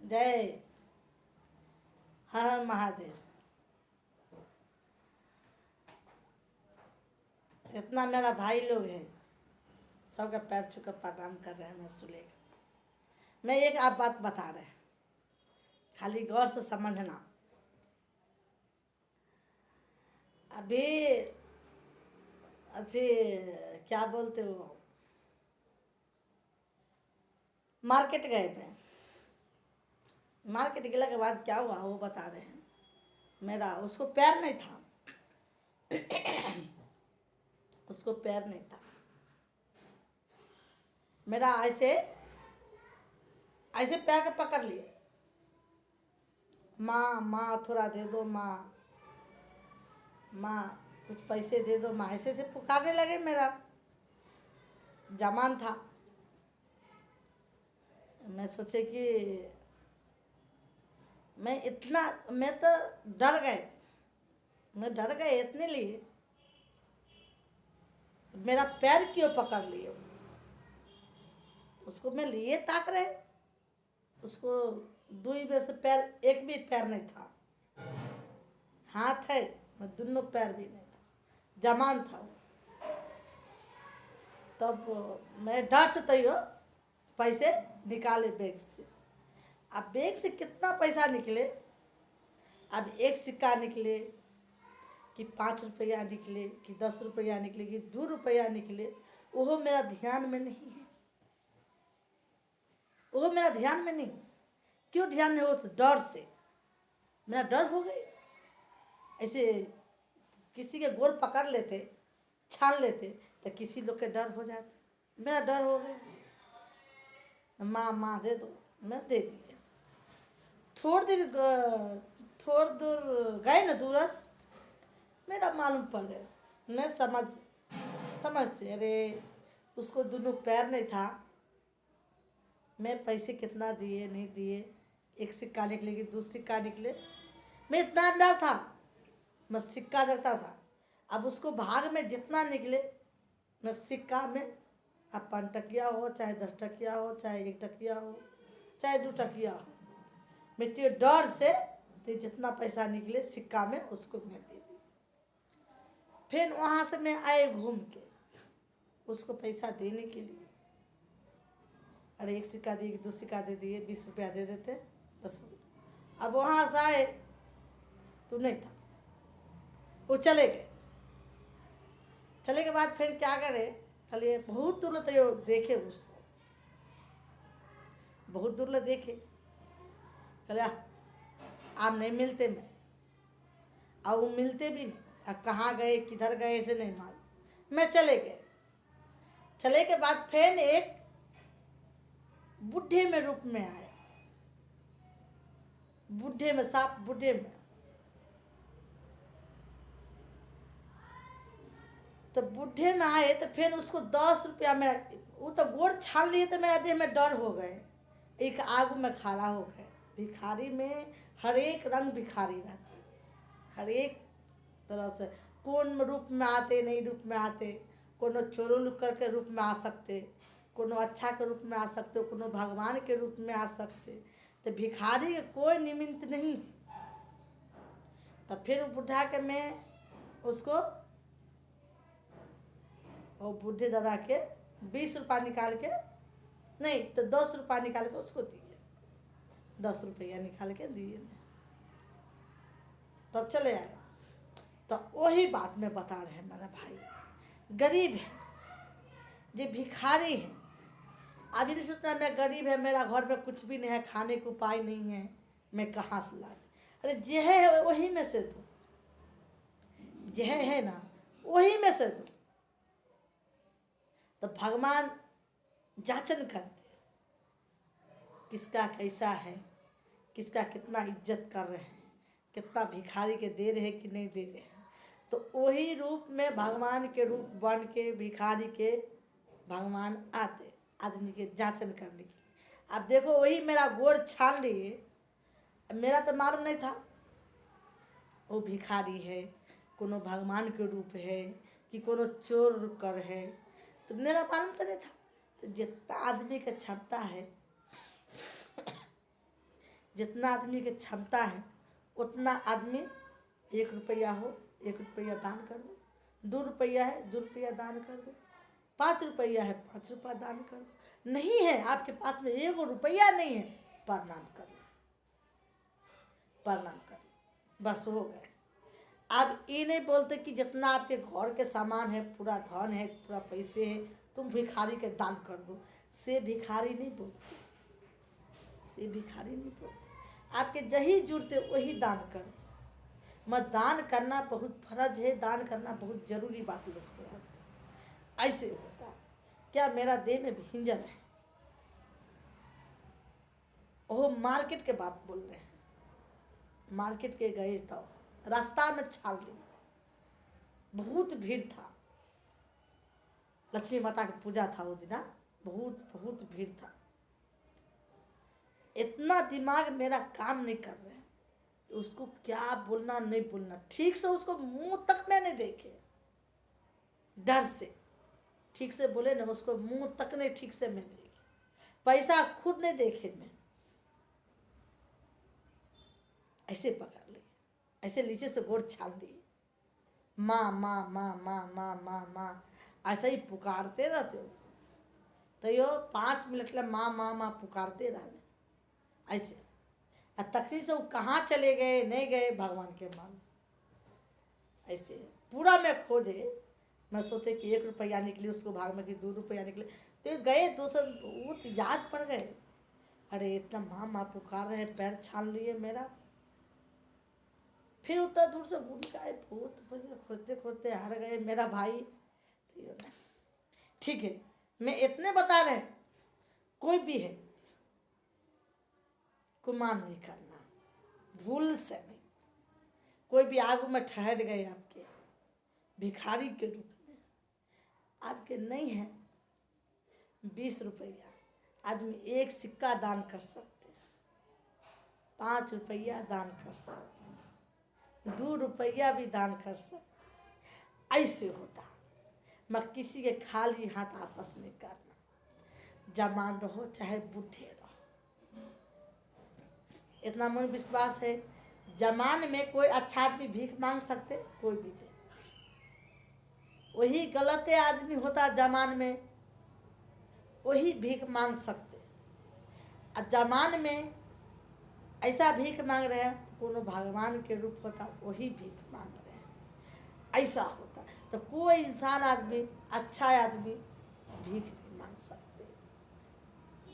जय हर हर महादेव। इतना मेरा भाई लोग है, सबका पैर छू कर प्रणाम कर रहे हैं। मैं सुलेख मैं एक आप बात बता रहे हैं, खाली गौर से समझना। अभी अथी क्या बोलते हो, मार्केट गए थे। मार्केट गए के बाद क्या हुआ वो बता रहे हैं। मेरा उसको पैर नहीं था उसको पैर नहीं था। मेरा ऐसे ऐसे पैर के पकड़ लिए, माँ माँ थोड़ा दे दो, माँ माँ कुछ पैसे दे दो, माँ ऐसे से पुकारने लगे। मेरा जमान था। मैं सोचे कि मैं तो डर गए। मैं डर गए इतने लिए, मेरा पैर क्यों पकड़ लिए। उसको मैं लिए ताक रहे, उसको दुई में से पैर, एक भी पैर नहीं था। हाथ है मैं दोनों पैर भी नहीं था, जमान था वो। तब मैं डर से तैयो पैसे निकाले बैग से। अब बैग से कितना पैसा निकले, अब एक सिक्का निकले कि 5 रुपया निकले कि 10 रुपया निकले कि 2 रुपया निकले, वो मेरा ध्यान में नहीं है। वो मेरा ध्यान में नहीं। क्यों ध्यान नहीं हो? तो डर से मेरा डर हो गई। ऐसे किसी के गोर पकड़ लेते, छान लेते तो किसी लोग के डर हो जाते। मेरा डर हो गया। माँ माँ दे दो, मैं दे दिया। थोड़ दूर गए ना, दूरस मेरा मालूम पड़ गया। मैं समझते अरे उसको दोनों पैर नहीं था। मैं पैसे कितना दिए नहीं दिए, एक सिक्का निकले कि 2 सिक्का निकले। मैं इतना डर था, मैं सिक्का देखता था। अब उसको भाग में जितना निकले, मैं सिक्का में, अब 5 टकिया हो चाहे 10 टकिया हो चाहे 1 टकिया हो चाहे 2 टकिया हो, मैं तो डर से तो जितना पैसा निकले सिक्का में उसको मैं दे दी। फिर वहाँ से मैं आए घूम के उसको पैसा देने के लिए। अरे 1 सिक्का दिए, 2 सिक्का दे दिए, 20 रुपया दे देते, 10 रुपया। अब वहाँ से आए तो नहीं था, वो चले गए। चले के बाद फिर क्या करे, खाली बहुत दूर तो देखे, उसको बहुत दूर ले देखे। कल आप नहीं मिलते में, और वो मिलते भी नहीं। अब कहाँ गए किधर गए ऐसे नहीं मालूम। मैं चले गए। चले के बाद फिर एक बुढ़े में रूप में आया, बुढ़े में, साफ बुढ़े में। तो बुढ़े में आए तो फिर उसको 10 रुपया मेरा, वो तो गोड़ छाल लिए तो मेरा देह में डर हो गए। एक आग में खड़ा हो गए। भिखारी में हर एक रंग भिखारी रहता है, हर एक तरह से। कौन रूप में आते, नहीं रूप में आते, कोनो चोरो लुकर के रूप में आ सकते, कोनो अच्छा के रूप में आ सकते, कोनो भगवान के रूप में आ सकते। तो भिखारी के कोई निमित्त नहीं। तब फिर बुढ़ा के मैं उसको, और बूढ़े दादा के 20 रुपया निकाल के, नहीं तो 10 रुपया निकाल के उसको दिए। 10 रुपया निकाल के दिए। तब चले आए। तो वही बात में बता रहे हैं, मेरा भाई गरीब है, ये भिखारी है। अभी नहीं सोचता मैं गरीब है, मेरा घर में कुछ भी नहीं है, खाने को उपाय नहीं है, मैं कहाँ से ला दूँ। अरे जे है वही में से दो, जे है ना वही में से दो। तो भगवान जांचन करते किसका कैसा है, किसका कितना इज्जत कर रहे हैं, कितना भिखारी के दे रहे हैं कि नहीं दे रहे हैं। तो वही रूप में भगवान के रूप बन के भिखारी के भगवान आते आदमी के जांचन करने के लिए। अब देखो वही मेरा गोड़ छान लिए। मेरा तो मालूम नहीं था वो भिखारी है, कोनो भगवान के रूप है कि कोनो चोर कर है, तो मेरा मालूम तो नहीं था। तो जितना आदमी का क्षमता है जितना आदमी की क्षमता है उतना आदमी 1 रुपया हो 1 रुपया दान कर दो, 2 रुपया है 2 रुपया दान कर दो, 5 रुपया है 5 रुपया दान कर दो। नहीं है आपके पास में 1 रुपया नहीं है, प्रणाम कर लो, प्रणाम कर लो, बस हो गए। आप ये नहीं बोलते कि जितना आपके घर के सामान है, पूरा धन है, पूरा पैसे है, तुम भिखारी के दान कर दो। से भिखारी नहीं बोलते, से भिखारी नहीं बोलते। आपके जही जुड़ते वही दान कर दो। मत दान करना बहुत फर्ज है, दान करना बहुत जरूरी बात लोग को है। ऐसे होता है क्या मेरा देह में भिंजन है, वो मार्केट के बात बोल रहे हैं। मार्केट के गए तो रास्ता में छाल दी, बहुत भीड़ था, लक्ष्मी माता की पूजा था वो दिन, बहुत बहुत भीड़ था। इतना दिमाग मेरा काम नहीं कर रहा है, उसको क्या बोलना नहीं बोलना, ठीक से उसको मुंह तक मैंने देखे, डर से ठीक से बोले ना, उसको मुंह तक नहीं ठीक से मैं देखे, पैसा खुद नहीं देखे मैं, ऐसे पकड़ लिए, ऐसे नीचे से गोड़ छाल लिए, माँ माँ माँ माँ माँ माँ माँ ऐसा ही पुकारते रहते हो। तो यो 5 मिनट ले माँ माँ माँ पुकारते रहने ऐसे। तकलीफ से वो कहाँ चले गए नहीं गए भगवान के मालूम। ऐसे पूरा मैं खोजे, मैं सोचे कि 1 रुपया निकली, उसको भाग में कि 2 रुपया निकले, तो गए दूसरे वो तो याद पड़ गए, अरे इतना माँ माँ पुकार रहे हैं, पैर छान लिए मेरा। फिर उतना दूर से घूम के आए, भूत खोजते खोजते हार गए मेरा भाई। ठीक है, मैं इतने बता रहे, कोई भी है गुमान नहीं करना, भूल से नहीं। कोई भी आगू में ठहर गए आपके भिखारी के रूप में, आपके नहीं है 20 रुपया, आदमी 1 सिक्का दान कर सकते हैं, 5 रुपया दान कर सकते हैं, 2 रुपया भी दान कर सकते हैं। ऐसे होता, मैं किसी के खाली हाथ आपस नहीं करना, जवान रहो चाहे बूढ़े रहो। इतना मन विश्वास है, जमान में कोई अच्छा आदमी भीख मांग सकते, कोई भी नहीं। वही गलत आदमी होता जमान में, वही भीख मांग सकते। और जमान में ऐसा भीख मांग रहे हैं तो कोनो भगवान के रूप होता, वही भीख मांग रहे हैं, ऐसा होता। तो कोई इंसान आदमी अच्छा आदमी भीख नहीं मांग सकते।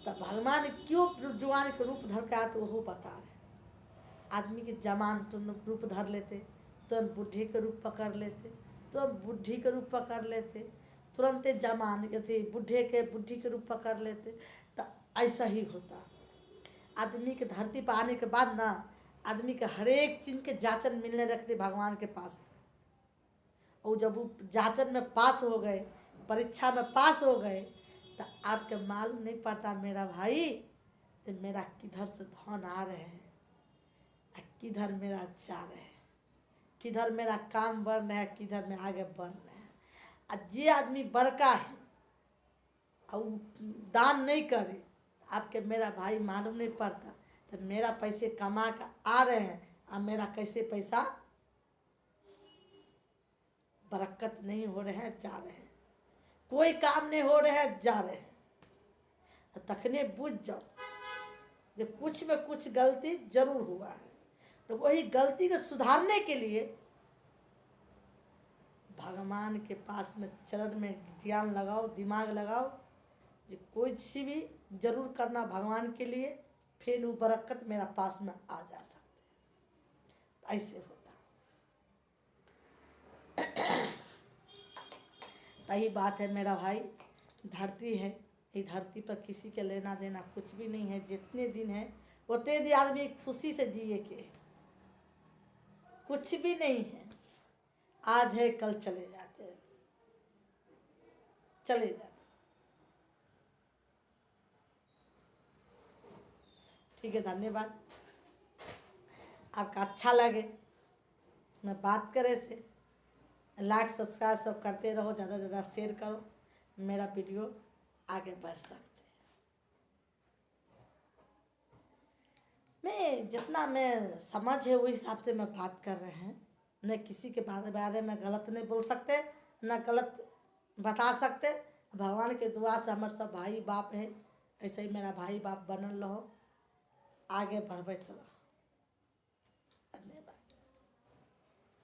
तो भगवान क्यों जवान के रूप धर के आते वो बता रहे। आदमी के जवान तुरंत रूप धर लेते, तुरंत बुढ़ी के रूप पकड़ लेते, तुरंत बुढ़ी के रूप पकड़ लेते, तुरंत जवान के बुढ़े के बुढ़ी के रूप पकड़ लेते। तो ऐसा ही होता। आदमी के धरती पर आने के बाद ना, आदमी के हर एक चीज के जाचन मिलने रखते भगवान के पास। और जब वो जाचन में पास हो गए, परीक्षा में पास हो गए, तो आपके मालूम नहीं पड़ता मेरा भाई, तो मेरा किधर से धन आ रहे हैं, किधर मेरा जा रहे हैं, किधर मेरा काम बढ़ रहा है, किधर में आगे बढ़ रहे हैं। और जे आदमी बड़का है और दान नहीं करे, आपके मेरा भाई मालूम नहीं पड़ता, तो मेरा पैसे कमा कर आ रहे हैं और मेरा कैसे पैसा बरकत नहीं हो रहे हैं, जा रहे हैं, कोई काम नहीं हो रहे हैं, जा रहे हैं। तखने बुझ जाओ कि कुछ में कुछ गलती जरूर हुआ है। तो वही गलती को सुधारने के लिए भगवान के पास में चरण में ध्यान लगाओ, दिमाग लगाओ, जो कोई सी भी जरूर करना भगवान के लिए, फिर वो बरकत मेरा पास में आ जा सकते। ऐसे होता। यही बात है मेरा भाई, धरती है, ये धरती पर किसी के लेना देना कुछ भी नहीं है। जितने दिन है उतने दिन आदमी खुशी से जिए के, कुछ भी नहीं है। आज है कल चले जाते हैं, चले जाते। ठीक है, धन्यवाद। आपका अच्छा लगे मैं बात करे से, लाइक सब्सक्राइब सब करते रहो, ज़्यादा से ज़्यादा शेयर करो, मेरा वीडियो आगे बढ़ सकते। मैं जितना मैं समझ है वही हिसाब से मैं बात कर रहे हैं। न किसी के बारे में गलत नहीं बोल सकते, न गलत बता सकते। भगवान के दुआ से हमारे सब भाई बाप है, ऐसे ही मेरा भाई बाप बनल रहो, आगे बढ़बैत रहो।